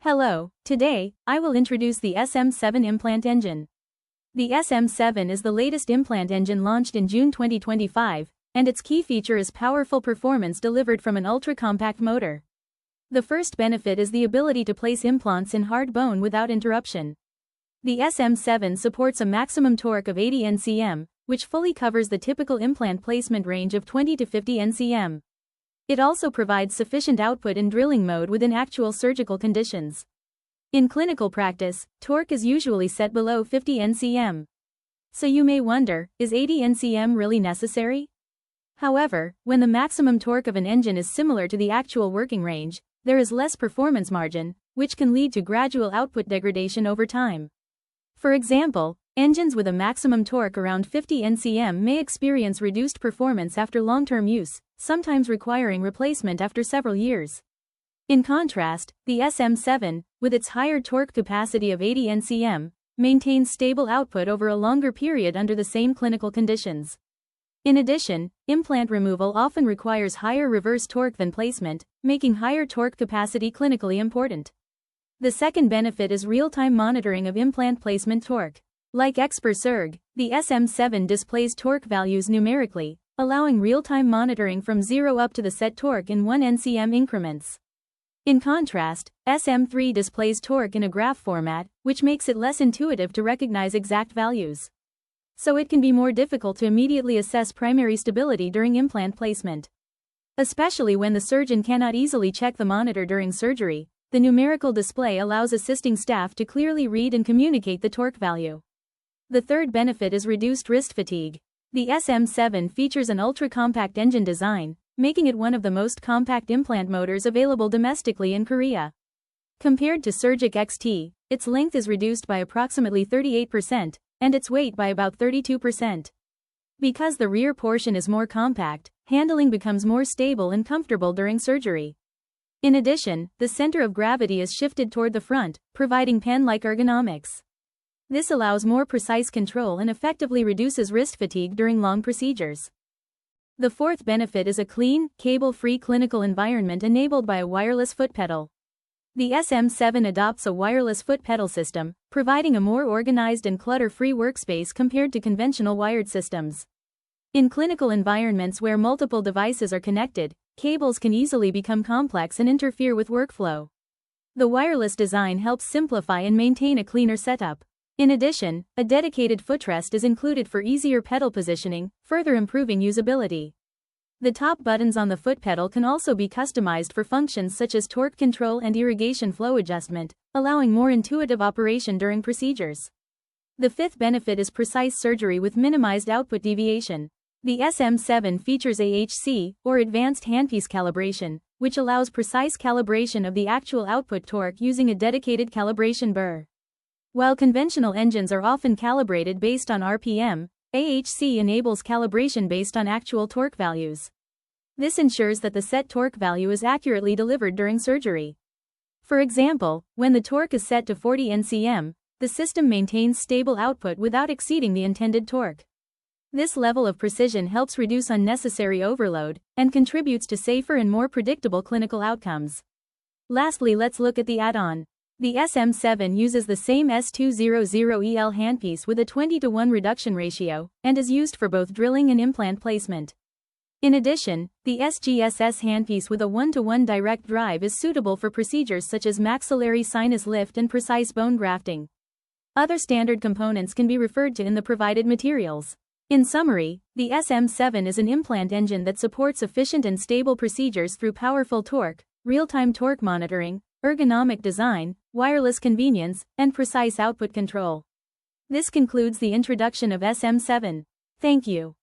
Hello, today, I will introduce the SM7 Implant Engine. The SM7 is the latest implant engine launched in June 2025, and its key feature is powerful performance delivered from an ultra-compact motor. The first benefit is the ability to place implants in hard bone without interruption. The SM7 supports a maximum torque of 80 Ncm, which fully covers the typical implant placement range of 20 to 50 Ncm. It also provides sufficient output in drilling mode within actual surgical conditions. In clinical practice, torque is usually set below 50 Ncm. So you may wonder, is 80 Ncm really necessary? However, when the maximum torque of an engine is similar to the actual working range, there is less performance margin, which can lead to gradual output degradation over time. For example, engines with a maximum torque around 50 Ncm may experience reduced performance after long-term use, sometimes requiring replacement after several years. In contrast, the SM7, with its higher torque capacity of 80 Ncm, maintains stable output over a longer period under the same clinical conditions. In addition, implant removal often requires higher reverse torque than placement, making higher torque capacity clinically important. The second benefit is real-time monitoring of implant placement torque. Like ExpertSurg, the SM7 displays torque values numerically, allowing real-time monitoring from 0 up to the set torque in 1 Ncm increments. In contrast, SM3 displays torque in a graph format, which makes it less intuitive to recognize exact values. So it can be more difficult to immediately assess primary stability during implant placement. Especially when the surgeon cannot easily check the monitor during surgery, the numerical display allows assisting staff to clearly read and communicate the torque value. The third benefit is reduced wrist fatigue. The SM7 features an ultra-compact engine design, making it one of the most compact implant motors available domestically in Korea. Compared to Surgic XT, its length is reduced by approximately 38%, and its weight by about 32%. Because the rear portion is more compact, handling becomes more stable and comfortable during surgery. In addition, the center of gravity is shifted toward the front, providing pen-like ergonomics. This allows more precise control and effectively reduces wrist fatigue during long procedures. The fourth benefit is a clean, cable-free clinical environment enabled by a wireless foot pedal. The SM7 adopts a wireless foot pedal system, providing a more organized and clutter-free workspace compared to conventional wired systems. In clinical environments where multiple devices are connected, cables can easily become complex and interfere with workflow. The wireless design helps simplify and maintain a cleaner setup. In addition, a dedicated footrest is included for easier pedal positioning, further improving usability. The top buttons on the foot pedal can also be customized for functions such as torque control and irrigation flow adjustment, allowing more intuitive operation during procedures. The fifth benefit is precise surgery with minimized output deviation. The SM7 features AHC, or Advanced Handpiece Calibration, which allows precise calibration of the actual output torque using a dedicated calibration burr. While conventional engines are often calibrated based on RPM, AHC enables calibration based on actual torque values. This ensures that the set torque value is accurately delivered during surgery. For example, when the torque is set to 40 Ncm, the system maintains stable output without exceeding the intended torque. This level of precision helps reduce unnecessary overload and contributes to safer and more predictable clinical outcomes. Lastly, let's look at the add-on. The SM7 uses the same S200EL handpiece with a 20:1 reduction ratio, and is used for both drilling and implant placement. In addition, the SGSS handpiece with a 1:1 direct drive is suitable for procedures such as maxillary sinus lift and precise bone grafting. Other standard components can be referred to in the provided materials. In summary, the SM7 is an implant engine that supports efficient and stable procedures through powerful torque, real-time torque monitoring, ergonomic design, wireless convenience, and precise output control. This concludes the introduction of SM7. Thank you.